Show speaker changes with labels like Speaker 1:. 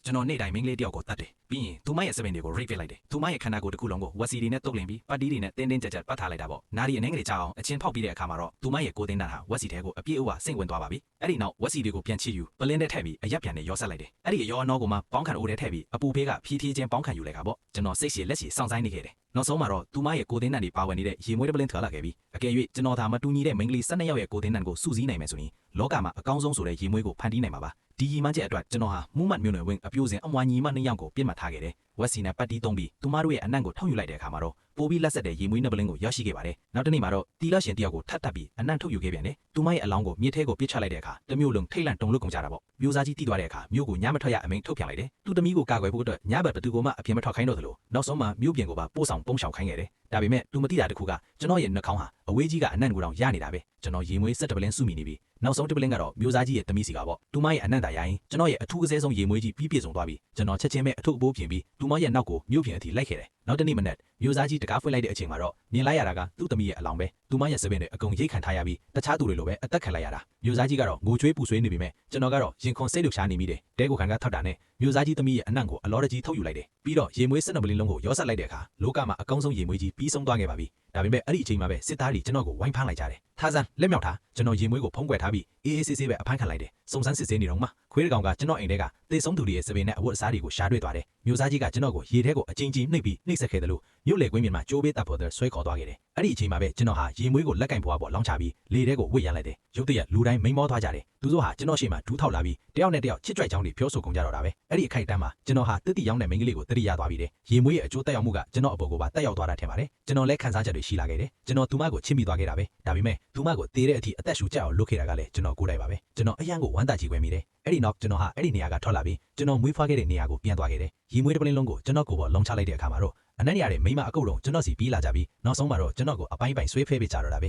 Speaker 1: ကျွန်တော်နေ့တိုင်းမိန်းကလေးတယောက်ကိုတတ်တယ်ပြီးရင်သူမရဲ့စပင်တွေကို rape လိုက်တယ်သူမရဲ့ခန္ဓာကိုယ်တစ်ခုလုံးကိုဝက်စီတွေနဲ့တုပ်လင်ပြီးပတ်တီးတွေနဲ့တင်းတင်းကြပ်ကြပ်ပတ်ထားလိုက်တာပေါ့နာရီအနှင်းကလေးကြောက်အောင်အချင်းဖောက်ပြီးတဲ့အခါမှာတော့သူမရဲ့ကိုယ်သိန်းတန်းဟာဝက်စီတဲကိုအပြည့်အဝစိတ်ဝင်သွားပါပြီအဲ့ဒီနောက်ဝက်စီတွေကိုပြန်ချီယူပလင်းနဲ့ထည့်ပြီးအရက်ပြန်နဲ့ရောဆက်လိုက်တယ်အဲ့ဒီရောအနောကိုမှပေါင်းခံအိုးထဲထည့်ပြီးအပူဖေးကဖြည်းဖြည်းချင်းပေါင်းခံယူလိုက်တာပေါ့ကျွန်တော်စိတ်ရှည်လက်ရှည်စောင့်ဆိုင်နေခဲ့တယ်နောက်ဆုံးမှာတော့သူမရဲ့ကိုယ်သိန်းတန်းတွေပါဝင်နေတဲ့ရေမွေးတပလင်းထွက်လာခဲ့ပြီးအကယ်၍ကျွန်တော်သာမတူညီတဲ့မိန်းကလေး12ယောက်ရဲ့ကိုယ်သိန်းတန်းကိုစုစည်းနိုင်မယ်ဆိုရင်လောကမှာအကောင်းဆုံးဆိုတဲ့ရေမွေးကိုဖန်တီးနိုင်မှာပါဒီရီမှန်းချက်အတွက်ကျွန်တော်ဟာမူးမတ်မျိုးနွယ်ဝင်အပြိုစင်အမွာညီမ2ယောက်ကိုပြစ်မှတ်ထားခဲ့တယ်ဝက်စီနဲ့ပတ်တီးသုံးပြီးသူမတို့ရဲ့အနံ့ကိုထုတ်ယူလိုက်တဲ့အခါမှာတော့ပိုပြီးလက်ဆက်တဲ့ရေမွေးနှစ်ပလင်းကိုရရှိခဲ့ပါတယ်နောက်တစ်နေ့မှာတော့တီလာရှင်တယောက်ကိုထပ်တက်ပြီးအနံ့ထုတ်ယူခဲ့ပြန်တယ်သူမရဲ့အလောင်းကိုမြေထဲကိုပစ်ချလိုက်တဲ့အခါတမျိုးလုံးထိတ်လန့်တုန်လှုပ်ကုန်ကြတာပေါ့မျိုးစားကြီးတီးသွားတဲ့အခါမျိုးကိုညမထွက်ရအမိန့်ထုတ်ပြန်လိုက်တယ်သူသမီးကိုကာကွယ်ဖို့အတွက်ညဘက်ဘသူကမှအပြင်းမထွက်ခိုင်းတော့သလိုနောက်ဆုံးမှာမျိုးပြင်ကိုပါပို့ဆောင်ပုံရှောင်ခိုင်းခဲ့တယ်ဒါပေမဲ့သူမသိတာတခုကကျွန်တော်ရဲ့နှာခေါင်းဟာအဝေးကြီးကအနံ့ကိုတောင်ရနေတာပဲကျွန်တော်ရေမွေး7ပလင်းစုမိနေပြီနောက်ဆုံးတပလင်းကတော့မျိုးစားကြီးရဲ့သမီးစီကပေါ့သူမရဲ့အနံ့သာရရင်ကျွန်တော်ရဲ့အထူးအစဲဆုံးရေမွေးကြီးပြီးပြည့်စုံသွားပြီကျွန်တော်ချက်ချင်းပဲအထုပ်အပိုးပြင်ပြီးသူမရဲ့နောက်ကိုမျိုးပြင်အထိလိုက်ခဲ့တယ်နောက်တနေ့မနက်မျိုးစားကြီးတကားဖွင့်လိုက်တဲ့အချိန်မှာတော့မြင်လိုက်ရတာကသူ့သမီးရဲ့အလောင်းပဲသူမရဲ့စပင်တွေအကုန်ရိတ်ခံထားရပြီးတခြားသူတွေလိုပဲအသက်ခံလိုက်ရတာမျိုးစားကြီးကတော့ငိုကြွေးပူဆွေးနေပြီမဲ့ကျွန်တော်ကတော့ရင်ခွန်စိတ်လှုပ်ရှားနေမိတယ်တဲကိုခံကထောက်တာနဲ့မျိုးစားကြီးသမီးရဲ့အနံ့ကိုအလောတကြီးထုတ်ယူလိုက်တယ်ပြီးတော့ရေမွေး12ပလင်းလုံးကိုရောဆက်လိုက်တဲ့အခါလောကမှာအကောင်းဆုံးရေမွေးကြီးပြီးဆုံးသွားခဲ့ပါပြီဒါပေမဲ့အဲ့ဒီအချိန်မှာပဲစစ်သားတွေကျွန်တော်ကိုဝိုင်းဖမ်းလိုက်ကြတယ်ထားစမ်းလက်မြောက်ထားကျွန်တော်ရေမွေးကိုဖုံးကွယ်ထားပြီးအေးအေးဆေးဆေးပဲအဖမ်းခံလိုက်တယ်စုံစမ်းစစ်ဆေးနေတော့မှခွေးတကောင်ကကျွန်တော်အိမ်ထဲကသေဆုံးသူတွေရဲ့စပင်နဲ့အဝတ်အစားတွေကိုရှာတွေ့သွားတယ်မျိုးစားကြီးကကျွန်တော်ကိုရေထဲကိုအချင်းချင်းနှိပ်ပြီးနှိပ်ဆက်ခဲ့တယ်လို့မြို့လေကွင်းပြင်မှာကြိုးပေးတပ်ဖို့တဲ့ဆွဲခေါ်သွားခဲ့တယ်အဲ့ဒီအချိန်မှာပဲကျွန်တော်ဟာရေမွေးကိုလက်ကင်ပွားပေါ်လောင်းချပြီးလေထဲကိုဝှေ့ရမ်းလိုက်တယ်ရုတ်တရက်လူတိုင်းမိန်မောသွားကြတယ်သူတို့ဟာကျွန်တော်ရှေ့မှာဒူးထောက်လာပြီးတယောက်နဲ့တယောက်ချစ်ကြွချောင်းတွေပြောဆိုကုန်ကြတော့တာပဲအဲ့ဒီအခိုက်အတန့်မှာကျွန်တော်ဟာတစ်တိရောင်းတဲ့မိန်းကလေးကိုတတိရသွားပြီးတယ်ရေမွေးရဲ့အကျိုးတက်ရောက်မှုကကျွန်တော်အပေါ်ကိုပါတက်ရောက်သွားတာထင်ပါတယ်ကျွန်တော်လည်းခံစားချက်တွေရှိလာခဲ့တယ်ကျွန်တော်သူမကိုချစ်မိသွားခဲ့တာပဲဒါပေမဲ့သူမကိုတေးတဲ့အထိအသက်ရှူကြအောင်လုပ်ခဲ့တာကလည်းကျွန်တော်ကိုယ်တိုင်ပါပဲကျွန်တော်အရန်ကိုဝမ်းသာကြည်ွယ်မိတယ်အဲ့ဒီနောက်ကျွန်တော်ဟာအဲ့ဒီနေရာကထွက်လာပြီးကျွန်တော်မွေးဖွားခဲ့တဲ့နေရာကိုပြန်သွားခဲ့တယ်ရေမွေးတစ်ပလင်းလုံးကိုကျွန်တော်ကိုပေါ်လုံးချလိုက်တဲ့အခါမှာတော့အနက်နေရတဲ့မိမအကုတ်လုံးကျွန်တော်စီပြီးလာကြပြီးနောက်ဆုံးမှာတော့ကျွန်တော်ကိုအပိုင်းပိုင်းဆွဲဖဲပေးကြတော့တာပဲ